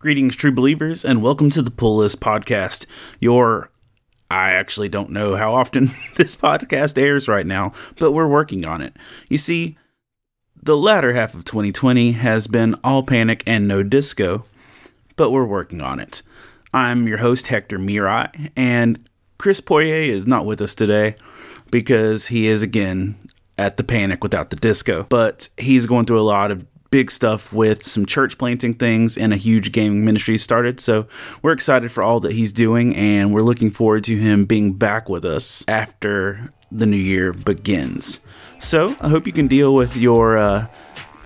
Greetings, true believers, and welcome to the Pull List Podcast. I actually don't know how often this podcast airs right now, but we're working on it. You see, the latter half of 2020 has been all panic and no disco, but we're working on it. I'm your host, Hector Mirai, and Chris Poirier is not with us today because he is, again, at the panic without the disco. But he's going through a lot of big stuff with some church planting things and a huge gaming ministry started. So we're excited for all that he's doing, and we're looking forward to him being back with us after the new year begins. So I hope you can deal with your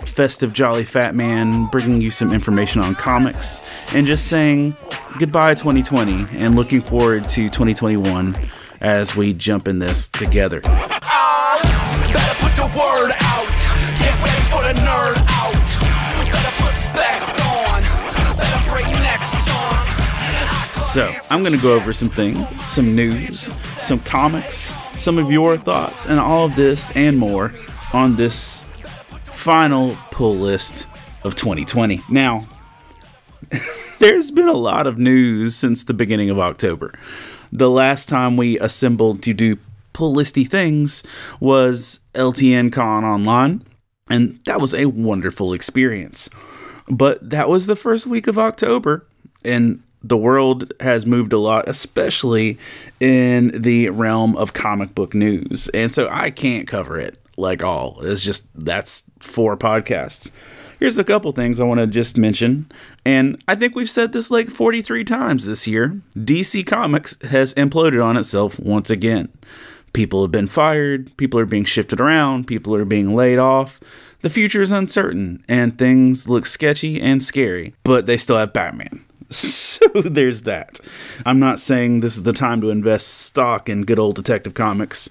festive jolly fat man bringing you some information on comics and just saying goodbye 2020 and looking forward to 2021 as we jump in this together. Better put the word out. Get ready for the nerd out. Better put specs on. Better bring next song. So I'm going to go over some things, some news, some comics, some of your thoughts, and all of this and more on this final pull list of 2020. Now, there's been a lot of news since the beginning of October. The last time we assembled to do pull listy things was LTN Con Online, and that was a wonderful experience. But that was the first week of October, and the world has moved a lot, especially in the realm of comic book news. And so I can't cover it like all. That's 4 podcasts. Here's a couple things I want to just mention, and I think we've said this like 43 times this year. DC Comics has imploded on itself once again. People have been fired, people are being shifted around, people are being laid off. The future is uncertain, and things look sketchy and scary, but they still have Batman. So there's that. I'm not saying this is the time to invest stock in good old Detective Comics,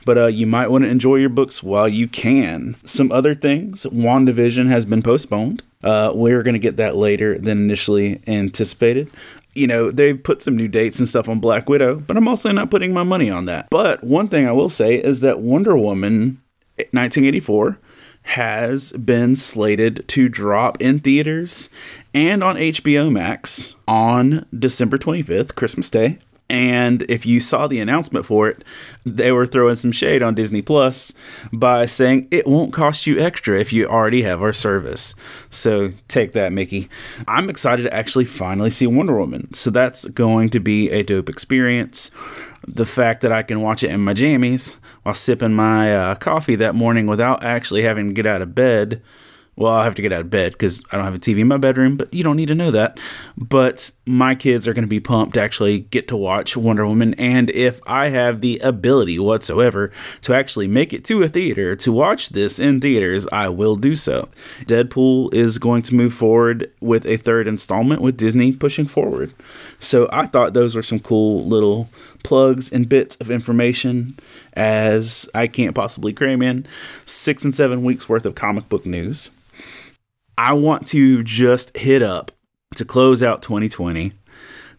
but you might want to enjoy your books while you can. Some other things, WandaVision has been postponed. We're going to get that later than initially anticipated. You know, they put some new dates and stuff on Black Widow, but I'm also not putting my money on that. But one thing I will say is that Wonder Woman 1984 has been slated to drop in theaters and on HBO Max on December 25th, Christmas Day. And if you saw the announcement for it, they were throwing some shade on Disney Plus by saying it won't cost you extra if you already have our service. So take that, Mickey. I'm excited to actually finally see Wonder Woman. So that's going to be a dope experience. The fact that I can watch it in my jammies while sipping my coffee that morning without actually having to get out of bed. Well, I'll have to get out of bed because I don't have a TV in my bedroom, but you don't need to know that. But my kids are going to be pumped to actually get to watch Wonder Woman. And if I have the ability whatsoever to actually make it to a theater to watch this in theaters, I will do so. Deadpool is going to move forward with a 3rd installment with Disney pushing forward. So I thought those were some cool little plugs and bits of information, as I can't possibly cram in 6 and 7 weeks worth of comic book news. I want to just hit up to close out 2020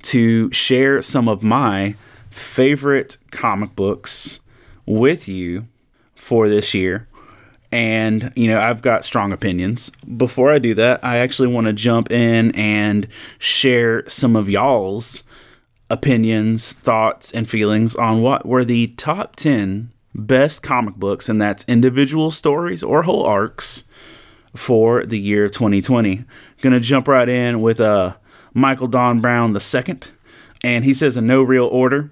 to share some of my favorite comic books with you for this year. And, you know, I've got strong opinions. Before I do that, I actually want to jump in and share some of y'all's opinions, thoughts, and feelings on what were the top 10 best comic books, and that's individual stories or whole arcs, for the year 2020. Gonna jump right in with Michael Don Brown II, and he says in no real order,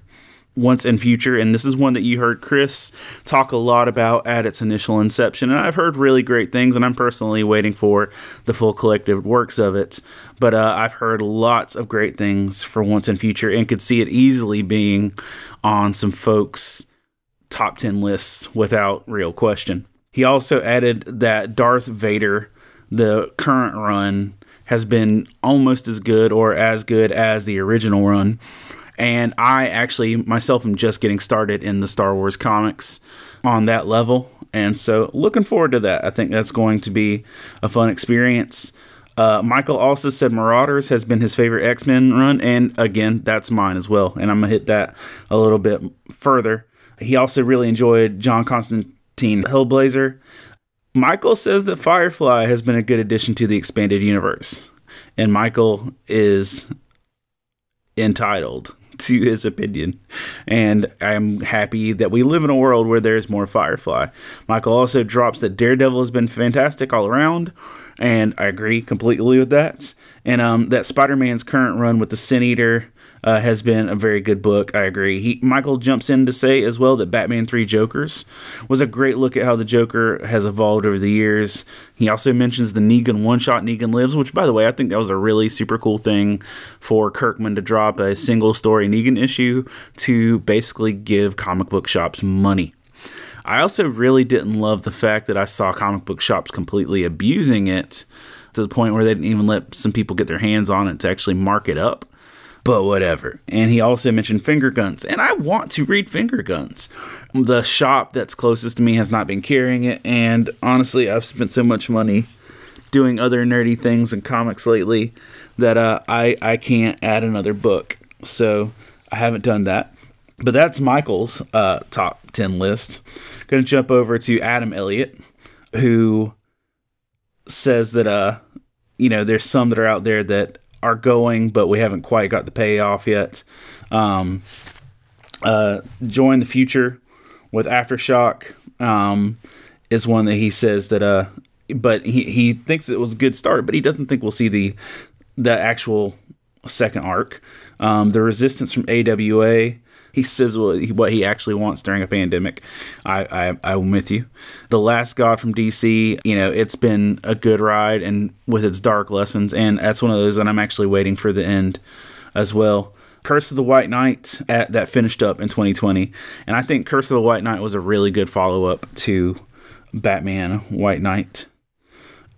Once and Future, and this is one that you heard Chris talk a lot about at its initial inception, and I've heard really great things, and I'm personally waiting for the full collective works of it, but I've heard lots of great things for Once and Future and could see it easily being on some folks' top 10 lists without real question. He also added that Darth Vader, the current run, has been almost as good or as good as the original run. And I actually, myself, am just getting started in the Star Wars comics on that level. And so looking forward to that. I think that's going to be a fun experience. Michael also said Marauders has been his favorite X-Men run. And again, that's mine as well. And I'm going to hit that a little bit further. He also really enjoyed John Constantine Hellblazer. Michael says that Firefly has been a good addition to the expanded universe. and Michael is entitled to his opinion, and I'm happy that we live in a world where there's more Firefly. Michael also drops that Daredevil has been fantastic all around, and I agree completely with that. And that Spider-Man's current run with the Sin Eater has been a very good book. I agree. Michael jumps in to say as well that Batman 3 Jokers was a great look at how the Joker has evolved over the years. He also mentions the Negan one-shot Negan Lives, which, by the way, I think that was a really super cool thing for Kirkman to drop a single story Negan issue to basically give comic book shops money. I also really didn't love the fact that I saw comic book shops completely abusing it to the point where they didn't even let some people get their hands on it to actually mark it up. But whatever. And he also mentioned Finger Guns, and I want to read Finger Guns. The shop that's closest to me has not been carrying it, and honestly, I've spent so much money doing other nerdy things in comics lately that I can't add another book. So I haven't done that. But that's Michael's top 10 list. Going to jump over to Adam Elliott, who says that there's some that are out there that are going, but we haven't quite got the payoff yet. Join the Future with Aftershock is one that he says that but he thinks it was a good start, but he doesn't think we'll see the actual second arc. The Resistance from AWA, he says what he actually wants during a pandemic. I'm with you. The Last God from DC, it's been a good ride and with its dark lessons, and that's one of those that I'm actually waiting for the end as well. Curse of the White Knight that finished up in 2020, and I think Curse of the White Knight was a really good follow-up to Batman White Knight.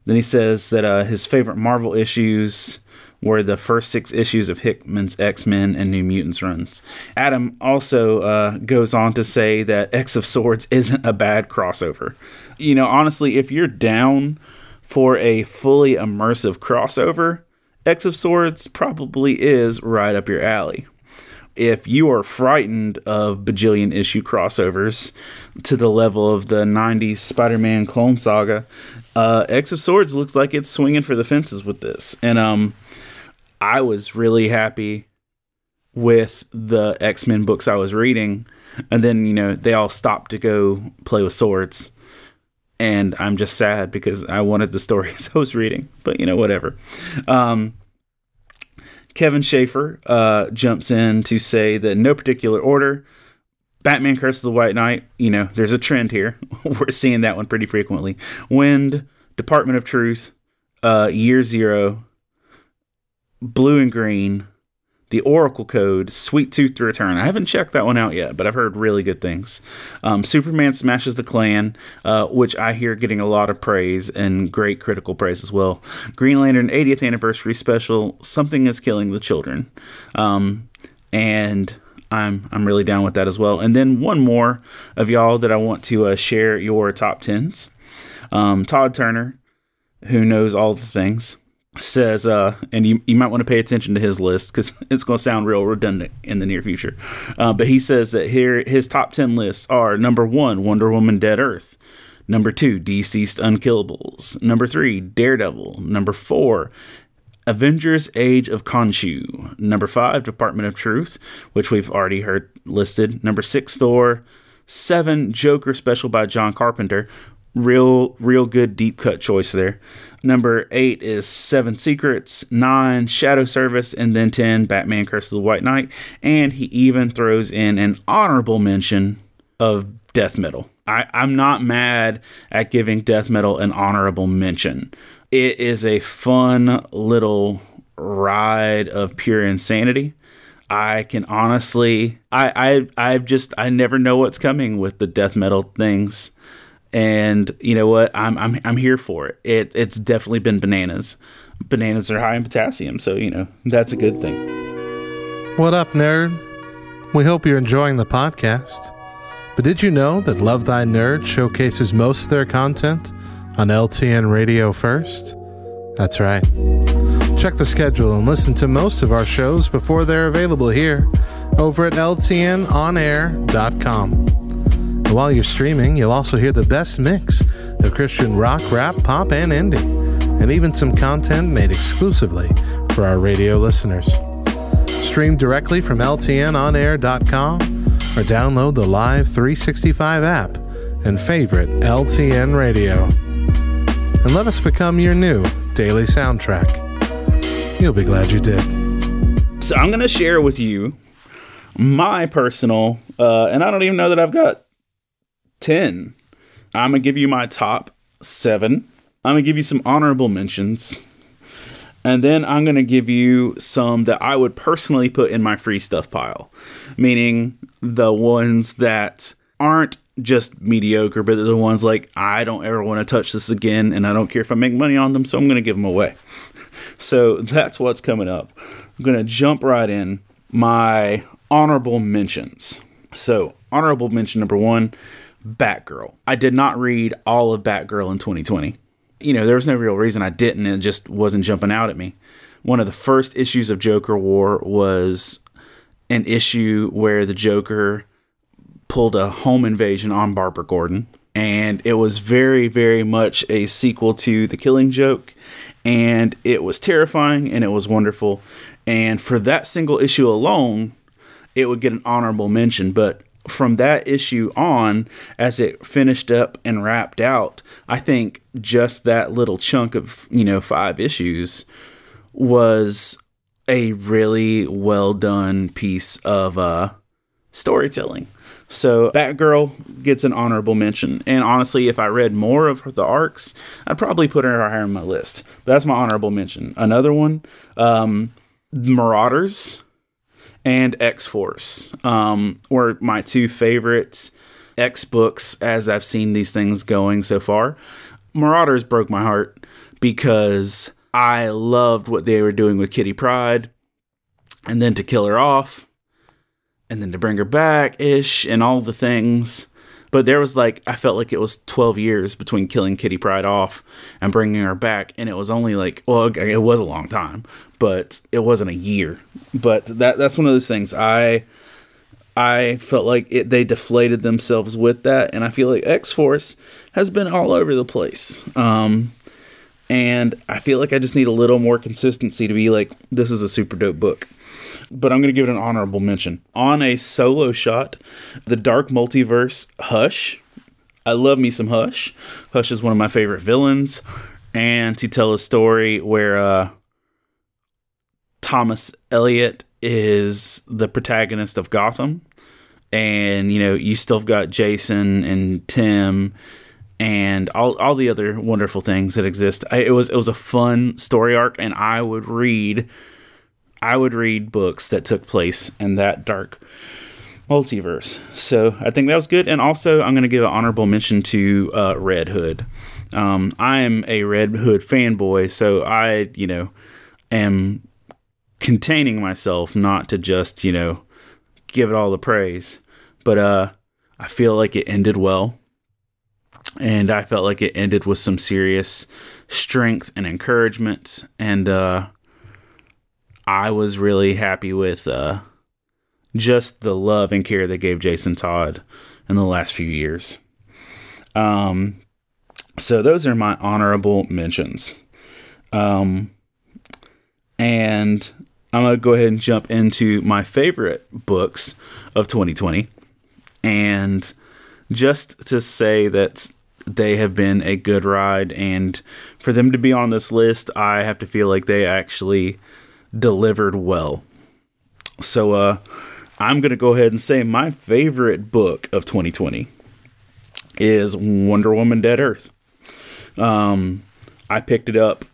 Then he says that his favorite Marvel issues were the first 6 issues of Hickman's X-Men and New Mutants runs. Adam also goes on to say that X of Swords isn't a bad crossover. Honestly, if you're down for a fully immersive crossover, X of Swords probably is right up your alley. If you are frightened of bajillion issue crossovers to the level of the 90s Spider-Man Clone Saga, X of Swords looks like it's swinging for the fences with this. And I was really happy with the X-Men books I was reading, and then they all stopped to go play with swords, and I'm just sad because I wanted the stories I was reading, but whatever. Kevin Schaefer jumps in to say that in no particular order, Batman Curse of the White Knight, there's a trend here. We're seeing that one pretty frequently. Wind, Department of Truth, Year Zero, Blue and Green, The Oracle Code, Sweet Tooth Return. I haven't checked that one out yet, but I've heard really good things. Superman Smashes the Klan, which I hear getting a lot of praise and great critical praise as well. Green Lantern 80th Anniversary Special, Something is Killing the Children. And I'm really down with that as well. And then one more of y'all that I want to share your top 10s. Todd Turner, who knows all the things, says, and you might want to pay attention to his list because it's going to sound real redundant in the near future. But he says that here his top 10 lists are: number 1, Wonder Woman Dead Earth; number 2, Deceased Unkillables; number 3, Daredevil; number 4, Avengers Age of Khonshu; number 5, Department of Truth, which we've already heard listed; number 6, Thor; 7, Joker Special by John Carpenter. Real good deep cut choice there. Number 8 is 7 Secrets, 9 Shadow Service, and then 10 Batman Curse of the White Knight. And he even throws in an honorable mention of Death Metal. I'm not mad at giving Death Metal an honorable mention. It is a fun little ride of pure insanity. I can honestly, I never know what's coming with the Death Metal things. And you know what? I'm here for it. It's definitely been bananas. Bananas are high in potassium, so that's a good thing. What up, nerd? We hope you're enjoying the podcast. But did you know that Love Thy Nerd showcases most of their content on LTN Radio first? That's right. Check the schedule and listen to most of our shows before they're available here over at ltnonair.com. And while you're streaming, you'll also hear the best mix of Christian rock, rap, pop, and indie. and even some content made exclusively for our radio listeners. Stream directly from ltnonair.com or download the Live 365 app and favorite LTN Radio. And let us become your new daily soundtrack. You'll be glad you did. So I'm going to share with you my personal, and I don't even know that I've got 10. I'm going to give you my top 7. I'm going to give you some honorable mentions. And then I'm going to give you some that I would personally put in my free stuff pile. Meaning the ones that aren't just mediocre, but they're the ones like, I don't ever want to touch this again, and I don't care if I make money on them, so I'm going to give them away. So that's what's coming up. I'm going to jump right in. My honorable mentions. So honorable mention number 1, Batgirl. I did not read all of Batgirl in 2020. There was no real reason I didn't. It just wasn't jumping out at me. One of the first issues of Joker War was an issue where the Joker pulled a home invasion on Barbara Gordon. And it was very, very much a sequel to The Killing Joke. And it was terrifying and it was wonderful. And for that single issue alone, it would get an honorable mention. But from that issue on, as it finished up and wrapped out, I think just that little chunk of, 5 issues was a really well done piece of storytelling. So Batgirl gets an honorable mention. And honestly, if I read more of the arcs, I'd probably put her higher on my list. But that's my honorable mention. Another one, Marauders and X-Force were my 2 favorite X books as I've seen these things going so far. Marauders broke my heart because I loved what they were doing with Kitty Pryde, and then to kill her off, and then to bring her back-ish, and all the things. But there was I felt like it was 12 years between killing Kitty Pryde off and bringing her back. And it was only it was a long time, but it wasn't a year. But that's one of those things. I felt like they deflated themselves with that. And I feel like X-Force has been all over the place. And I feel like I just need a little more consistency to be this is a super dope book. But I'm going to give it an honorable mention. On a solo shot, the Dark Multiverse, Hush. I love me some Hush. Hush is one of my favorite villains. And to tell a story where Thomas Elliot is the protagonist of Gotham. And, you still got Jason and Tim and all the other wonderful things that exist. It was a fun story arc, and I would read books that took place in that dark multiverse. So I think that was good. And also I'm going to give an honorable mention to Red Hood. I am a Red Hood fanboy, so I, am containing myself not to just, give it all the praise. But I feel like it ended well. And I felt like it ended with some serious strength and encouragement. And I was really happy with just the love and care they gave Jason Todd in the last few years. So those are my honorable mentions. And I'm going to go ahead and jump into my favorite books of 2020. And just to say that they have been a good ride, and for them to be on this list, I have to feel like they actually delivered well. So I'm going to go ahead and say my favorite book of 2020 is Wonder Woman Dead Earth. I picked it up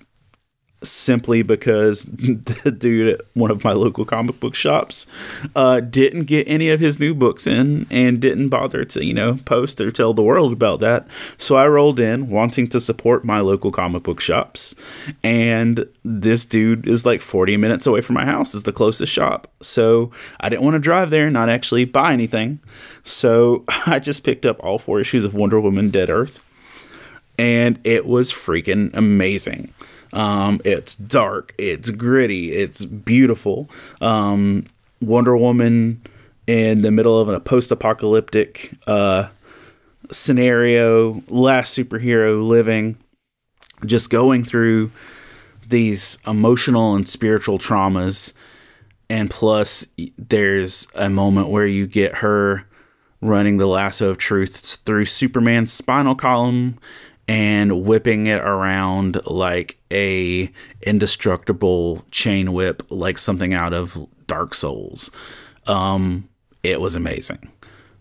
simply because the dude at one of my local comic book shops didn't get any of his new books in and didn't bother to, post or tell the world about that. So I rolled in wanting to support my local comic book shops. And this dude is 40 minutes away from my house is the closest shop. So I didn't want to drive there and not actually buy anything. So I just picked up all 4 issues of Wonder Woman Dead Earth. And it was freaking amazing. It's dark, it's gritty, it's beautiful. Wonder Woman in the middle of a post-apocalyptic scenario, last superhero living. just going through these emotional and spiritual traumas. And plus, there's a moment where you get her running the lasso of truth through Superman's spinal column and whipping it around like a indestructible chain whip, like something out of Dark Souls. It was amazing.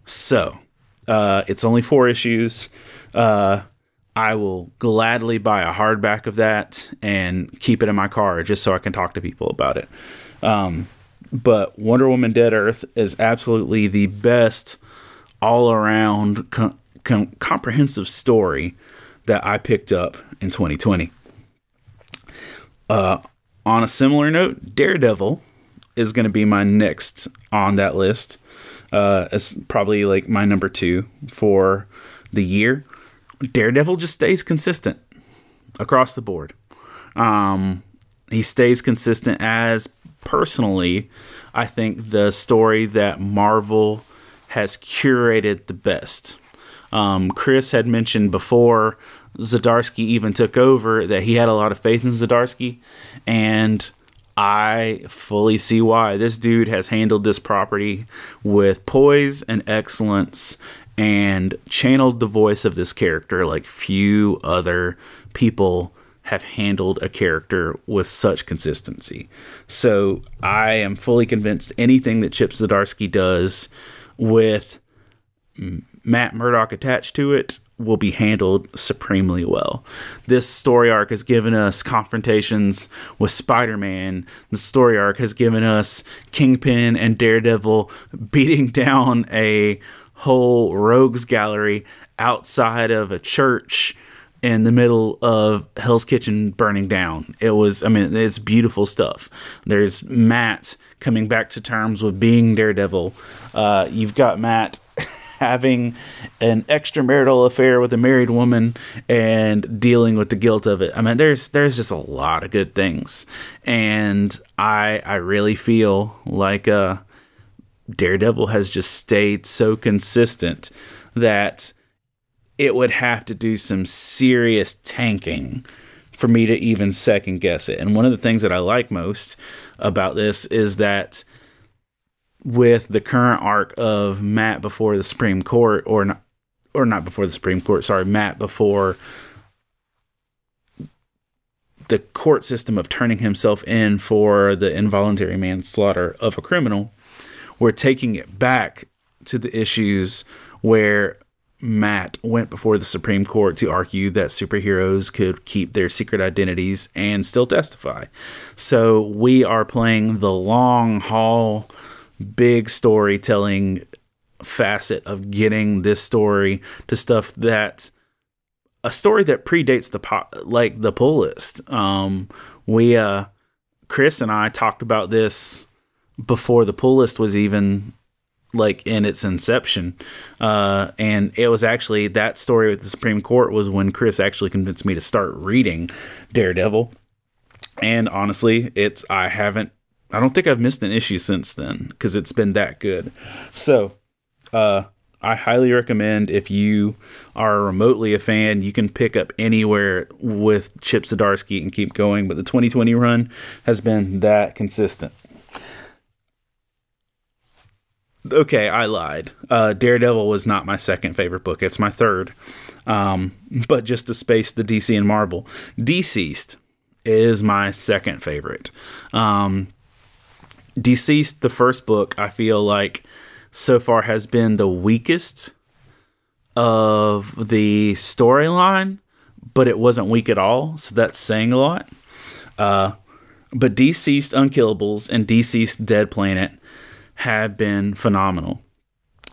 So, it's only 4 issues. I will gladly buy a hardback of that and keep it in my car just so I can talk to people about it. But Wonder Woman Dead Earth is absolutely the best all-around comprehensive story that I picked up in 2020. On a similar note, Daredevil is going to be my next on that list. It's probably like my number 2 for the year. Daredevil just stays consistent across the board. He stays consistent as, personally, I think the story that Marvel has curated the best. Chris had mentioned before Zdarsky even took over that he had a lot of faith in Zdarsky, and I fully see why. This dude has handled this property with poise and excellence and channeled the voice of this character like few other people have handled a character with such consistency. So I am fully convinced anything that Chip Zdarsky does with Matt Murdock attached to it will be handled supremely well. This story arc has given us confrontations with Spider-Man. The story arc has given us Kingpin and Daredevil beating down a whole rogues gallery outside of a church in the middle of Hell's Kitchen burning down. It's beautiful stuff. There's Matt coming back to terms with being Daredevil. You've got Matt having an extramarital affair with a married woman and dealing with the guilt of it. I mean, there's just a lot of good things. And I really feel like Daredevil has just stayed so consistent that it would have to do some serious tanking for me to even second guess it. And one of the things that I like most about this is that with the current arc of Matt before the Supreme Court, not before the Supreme Court, sorry, Matt before the court system of turning himself in for the involuntary manslaughter of a criminal, we're taking it back to the issues where Matt went before the Supreme Court to argue that superheroes could keep their secret identities and still testify. So we are playing the long haul, big storytelling facet of getting this story to stuff that a story that predates the pull list. Chris and I talked about this before the pull list was even like in its inception. And it was actually that story with the Supreme Court was when Chris actually convinced me to start reading Daredevil. And honestly, I don't think I've missed an issue since then because it's been that good. So, I highly recommend if you are remotely a fan, you can pick up anywhere with Chip Zdarsky and keep going. But the 2020 run has been that consistent. Okay, I lied. Daredevil was not my second favorite book. It's my third. But just to space the DC and Marvel, Deceased is my second favorite. Deceased, the first book, I feel like so far has been the weakest of the storyline, but it wasn't weak at all, so that's saying a lot. But Deceased Unkillables and Deceased Dead Planet have been phenomenal.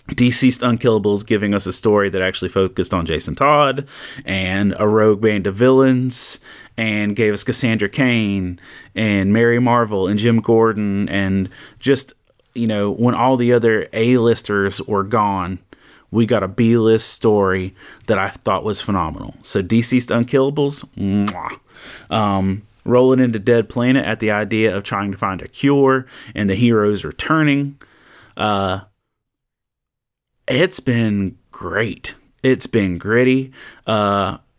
Deceased Unkillables giving us a story that actually focused on Jason Todd and a rogue band of villains, and gave us Cassandra Cain and Mary Marvel and Jim Gordon, and just, when all the other A-listers were gone, we got a B-list story that I thought was phenomenal. So Deceased Unkillables, mwah. Rolling into Dead Planet at the idea of trying to find a cure and the heroes returning. It's been great. It's been gritty.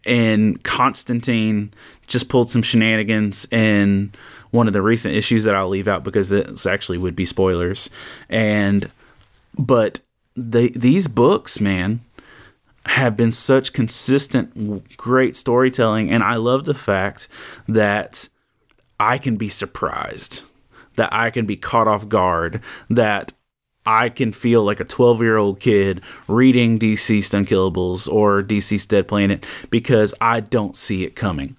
and Constantine just pulled some shenanigans in one of the recent issues that I'll leave out because this actually would be spoilers. But these books, man, have been such consistent, great storytelling. And I love the fact that I can be surprised, that I can be caught off guard, that I can feel like a 12-year-old kid reading DC's Unkillables or DC's Dead Planet because I don't see it coming.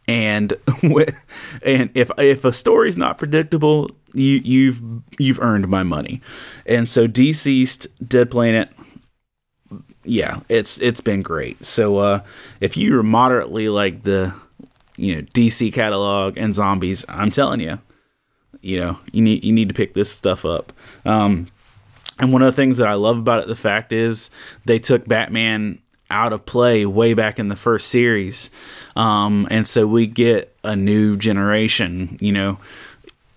And if a story's not predictable, you've earned my money. And so DC's Dead Planet, yeah, it's been great. So if you're moderately like the DC catalog and zombies, I'm telling you, you need to pick this stuff up. And one of the things that I love about it, the fact is they took Batman out of play way back in the first series. And so we get a new generation,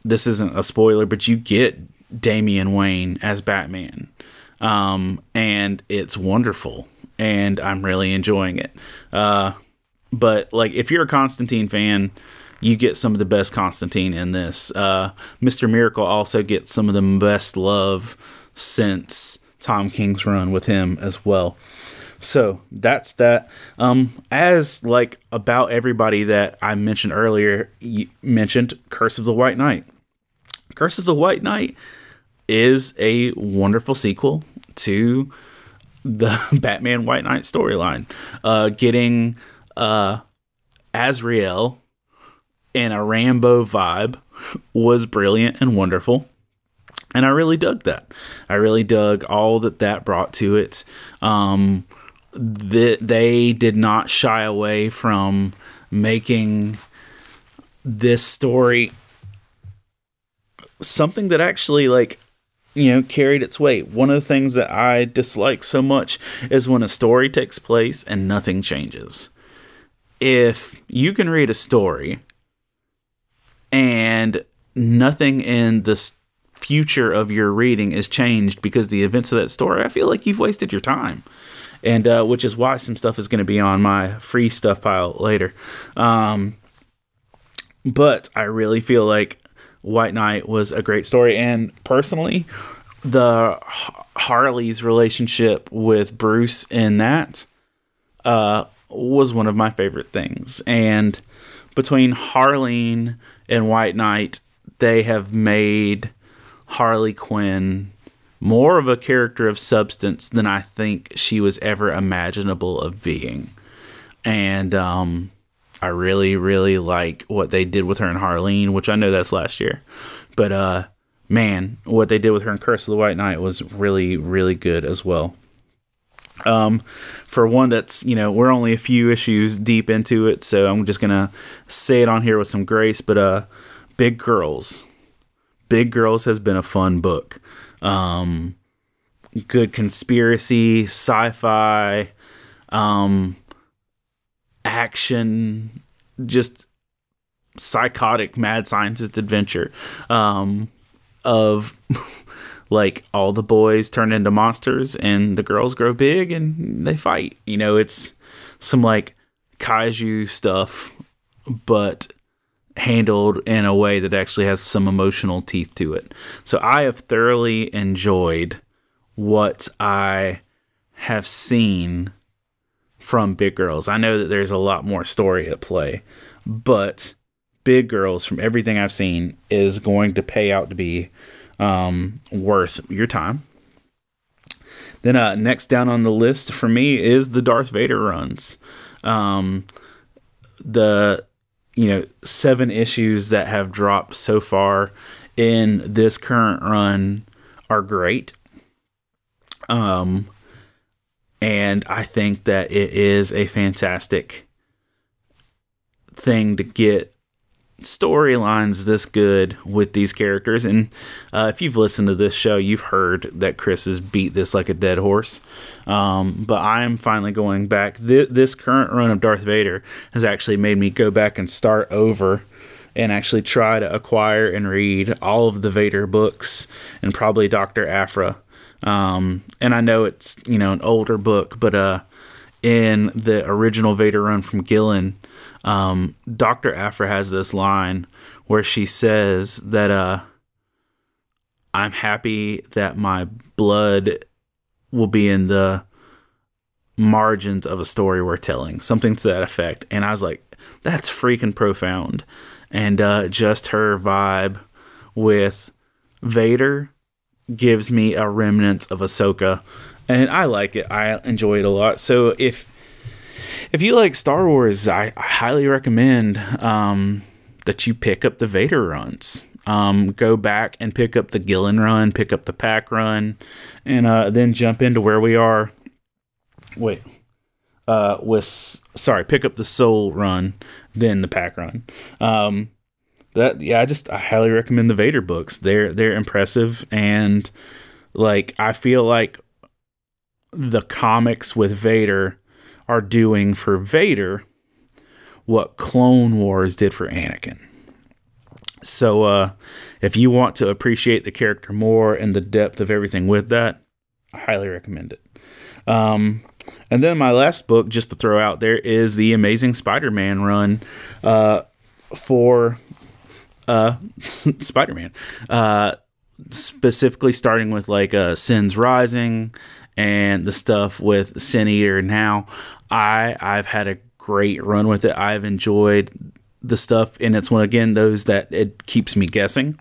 this isn't a spoiler, but you get Damian Wayne as Batman. And it's wonderful and I'm really enjoying it. But like, if you're a Constantine fan, you get some of the best Constantine in this. Mr. Miracle also gets some of the best love since Tom King's run with him as well. So that's that. As like about everybody that I mentioned earlier, you mentioned Curse of the White Knight. Curse of the White Knight is a wonderful sequel to the Batman White Knight storyline. Getting Azrael in a Rambo vibe was brilliant and wonderful. And I really dug that. I really dug all that brought to it. They did not shy away from making this story something that actually carried its weight. One of the things that I dislike so much is when a story takes place and nothing changes. If you can read a story and nothing in the future of your reading is changed because the events of that story, I feel like you've wasted your time. And which is why some stuff is going to be on my free stuff pile later. But I really feel like White Knight was a great story. And personally, the Harley's relationship with Bruce in that was one of my favorite things. And between Harleen and White Knight, they have made Harley Quinn more of a character of substance than I think she was ever imaginable of being. And I really, really like what they did with her in Harleen, which I know that's last year. But man, what they did with her in Curse of the White Knight was really, really good as well. For one that's, we're only a few issues deep into it, so I'm just going to say it on here with some grace. But Big Girls. Big Girls has been a fun book. Good conspiracy, sci-fi, action, just psychotic mad scientist adventure of like all the boys turn into monsters and the girls grow big and they fight. It's some like kaiju stuff, but handled in a way that actually has some emotional teeth to it. So I have thoroughly enjoyed what I have seen from Big Girls. I know that there's a lot more story at play, but Big Girls, from everything I've seen, is going to pay out to be worth your time. Then next down on the list for me is the Darth Vader runs. The 7 issues that have dropped so far in this current run are great. And I think that it is a fantastic thing to get storylines this good with these characters. And if you've listened to this show, you've heard that Chris has beat this like a dead horse. But I am finally going back. This current run of Darth Vader has actually made me go back and start over and actually try to acquire and read all of the Vader books and probably Dr. Aphra. And I know it's, an older book, but in the original Vader run from Gillen, Dr. Aphra has this line where she says that I'm happy that my blood will be in the margins of a story we're telling, something to that effect. And I was like, that's freaking profound. And just her vibe with Vader gives me a remnants of Ahsoka, and I like it. I enjoy it a lot. So if you like Star Wars, I highly recommend that you pick up the Vader runs. Go back and pick up the Gillen run, pick up the Pack run, and then jump into where we are. Pick up the Soul run, then the Pack run. I highly recommend the Vader books. They're impressive, and like I feel like the comics with Vader are doing for Vader what Clone Wars did for Anakin. So if you want to appreciate the character more and the depth of everything with that, I highly recommend it. And then my last book, just to throw out there, is the Amazing Spider-Man run for Spider-Man. Specifically starting with like Sin's Rising and the stuff with Sin Eater. Now, I've had a great run with it. I've enjoyed the stuff, and it's one again those that it keeps me guessing.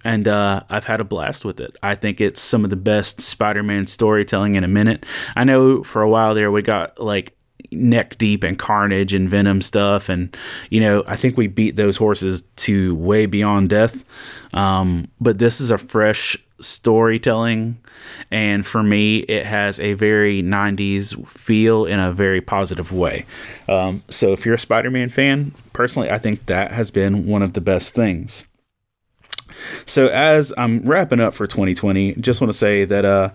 And I've had a blast with it. I think it's some of the best Spider-Man storytelling in a minute. I know for a while there we got like neck deep in Carnage and Venom stuff, and I think we beat those horses to way beyond death. But this is a fresh storytelling, and for me it has a very 90s feel in a very positive way. So if you're a Spider-Man fan, personally I think that has been one of the best things. So as I'm wrapping up for 2020, just want to say that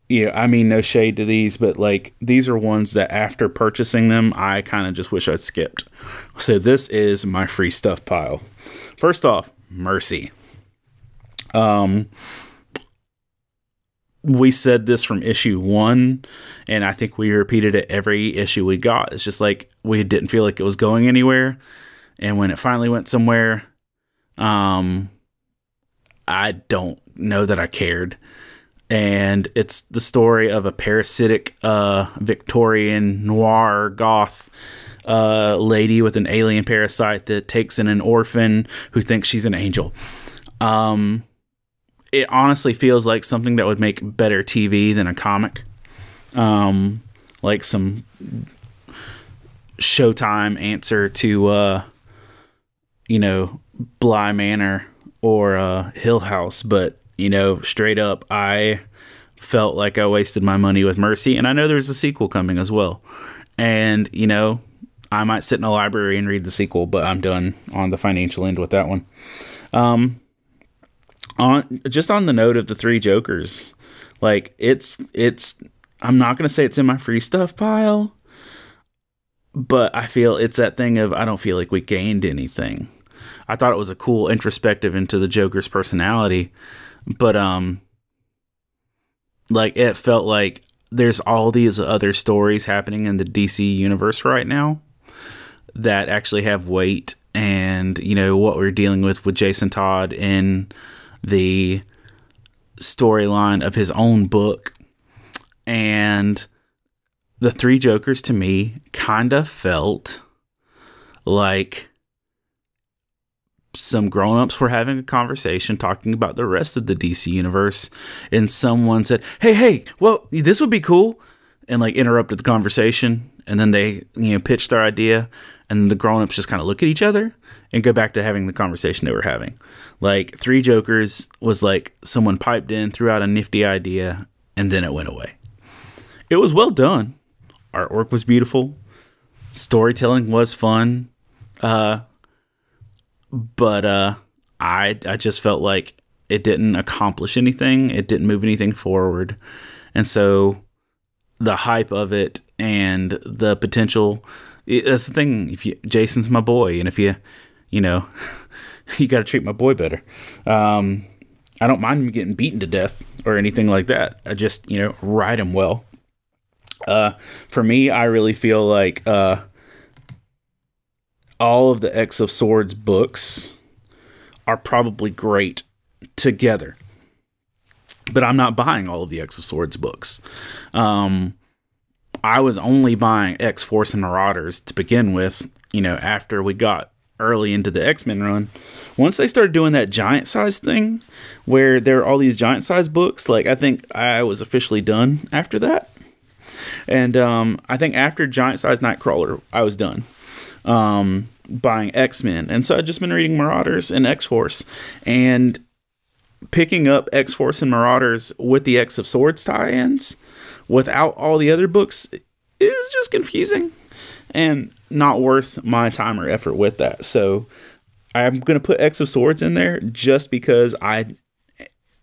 I mean, no shade to these, but like these are ones that after purchasing them, I kind of just wish I'd skipped. So this is my free stuff pile. First off, Mercy. We said this from issue 1, and I think we repeated it every issue we got. It's just like we didn't feel like it was going anywhere, and when it finally went somewhere, I don't know that I cared. And it's the story of a parasitic Victorian noir goth lady with an alien parasite that takes in an orphan who thinks she's an angel. It honestly feels like something that would make better TV than a comic. Like some Showtime answer to Bly Manor or Hill House, but straight up, I felt like I wasted my money with Mercy, and I know there's a sequel coming as well. And, I might sit in a library and read the sequel, but I'm done on the financial end with that one. On the note of the Three Jokers, like it's I'm not going to say it's in my free stuff pile, but I feel it's that thing of I don't feel like we gained anything. I thought it was a cool introspective into the Joker's personality. But, like, it felt like there's all these other stories happening in the DC universe right now that actually have weight. And, what we're dealing with Jason Todd in the storyline of his own book. And the Three Jokers, to me, kind of felt like some grown-ups were having a conversation talking about the rest of the DC universe, and someone said, hey, well, this would be cool, and like interrupted the conversation, and then they pitched their idea, and the grown-ups just kind of look at each other and go back to having the conversation they were having. Like Three Jokers was like someone piped in, threw out a nifty idea, and then it went away. It was well done. Artwork was beautiful. Storytelling was fun. But I just felt like it didn't accomplish anything. It didn't move anything forward. And so the hype of it and the potential, that's the thing. Jason's my boy, and if you got to treat my boy better. I don't mind him getting beaten to death or anything like that. I just, write him well. For me, I really feel like all of the X of Swords books are probably great together. But I'm not buying all of the X of Swords books. I was only buying X-Force and Marauders to begin with, after we got early into the X-Men run. Once they started doing that giant size thing, where there are all these giant size books, I think I was officially done after that. And I think after Giant Size Nightcrawler, I was done buying X-Men. And so I've just been reading Marauders and X-Force. And picking up X-Force and Marauders with the X of Swords tie-ins without all the other books is just confusing and not worth my time or effort with that. So I'm going to put X of Swords in there just because I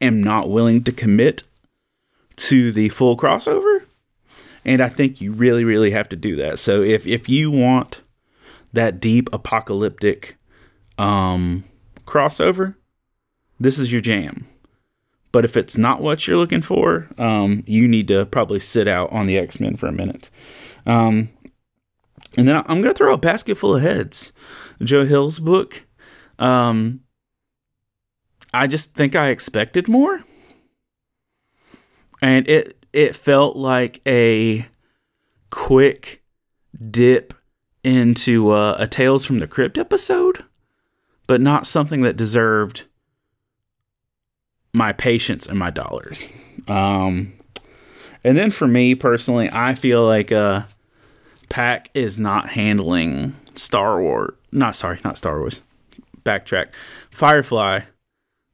am not willing to commit to the full crossover. And I think you really, really have to do that. So if you want that deep apocalyptic crossover, this is your jam. But if it's not what you're looking for, you need to probably sit out on the X-Men for a minute. And then I'm going to throw a basket full of heads. Joe Hill's book. I just think I expected more. And it felt like a quick dip into a Tales from the Crypt episode, but not something that deserved my patience and my dollars. And then for me personally, I feel like Pack is not handling not Star Wars. Backtrack. Firefly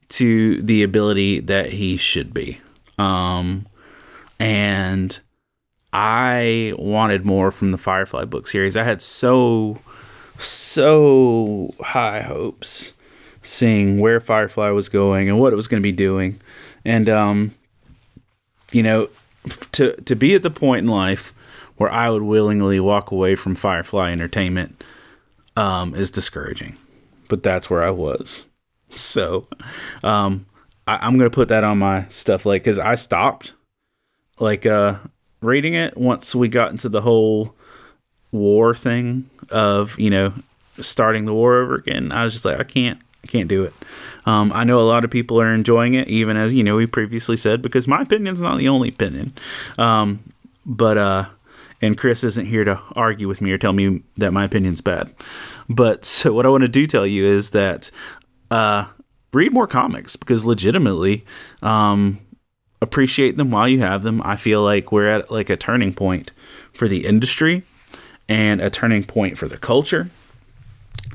to the ability that he should be. And I wanted more from the Firefly book series. I had so high hopes seeing where Firefly was going and what it was going to be doing. And, to be at the point in life where I would willingly walk away from Firefly Entertainment is discouraging. But that's where I was. So I'm going to put that on my stuff, because I stopped reading it once we got into the whole war thing of, starting the war over again. I was just like, I can't do it. I know a lot of people are enjoying it, even as, we previously said, because my opinion's not the only opinion. And Chris isn't here to argue with me or tell me that my opinion's bad. But so what I want to tell you is that read more comics, because legitimately appreciate them while you have them. I feel like we're at a turning point for the industry and a turning point for the culture.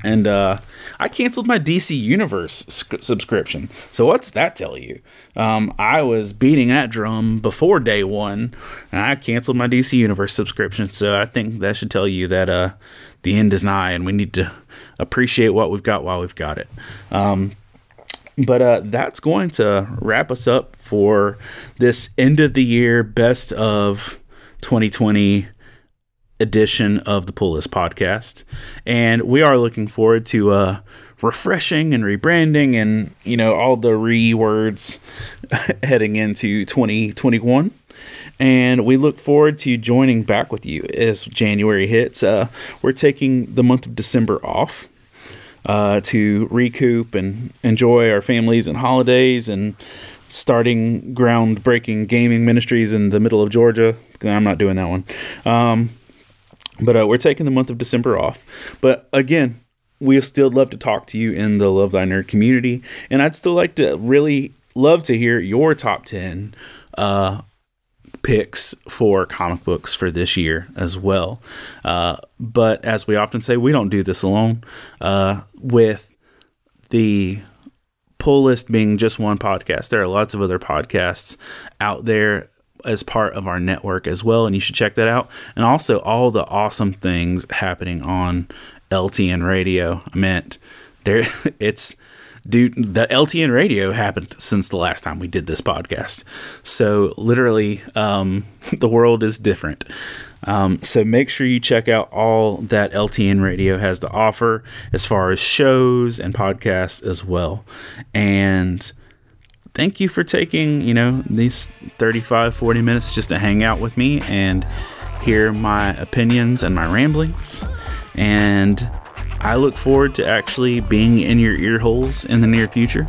And I canceled my DC Universe subscription. So what's that tell you? I was beating that drum before day one, and I canceled my DC Universe subscription. So I think that should tell you that the end is nigh, and we need to appreciate what we've got while we've got it. But that's going to wrap us up for this end of the year best of 2020 edition of the Pull List podcast. And we are looking forward to refreshing and rebranding and, all the words heading into 2021. And we look forward to joining back with you as January hits. We're taking the month of December off to recoup and enjoy our families and holidays, and starting groundbreaking gaming ministries in the middle of Georgia. I'm not doing that one. But we're taking the month of December off. But again, we still love to talk to you in the Love Thy Nerd community. And I'd still really love to hear your top 10 picks for comic books for this year as well. But as we often say, we don't do this alone. With the Pull List being just one podcast, there are lots of other podcasts out there as part of our network as well, and you should check that out. And also all the awesome things happening on LTN Radio. The LTN Radio happened since the last time we did this podcast. So literally, the world is different. So make sure you check out all that LTN Radio has to offer as far as shows and podcasts as well. And thank you for taking, these 35, 40 minutes just to hang out with me. And hear my opinions and my ramblings. And I look forward to actually being in your ear holes in the near future.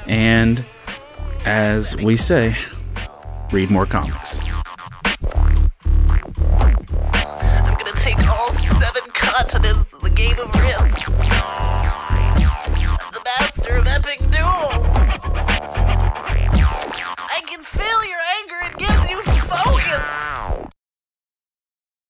And as we say, read more comics. I'm gonna take all 7 continents, the game of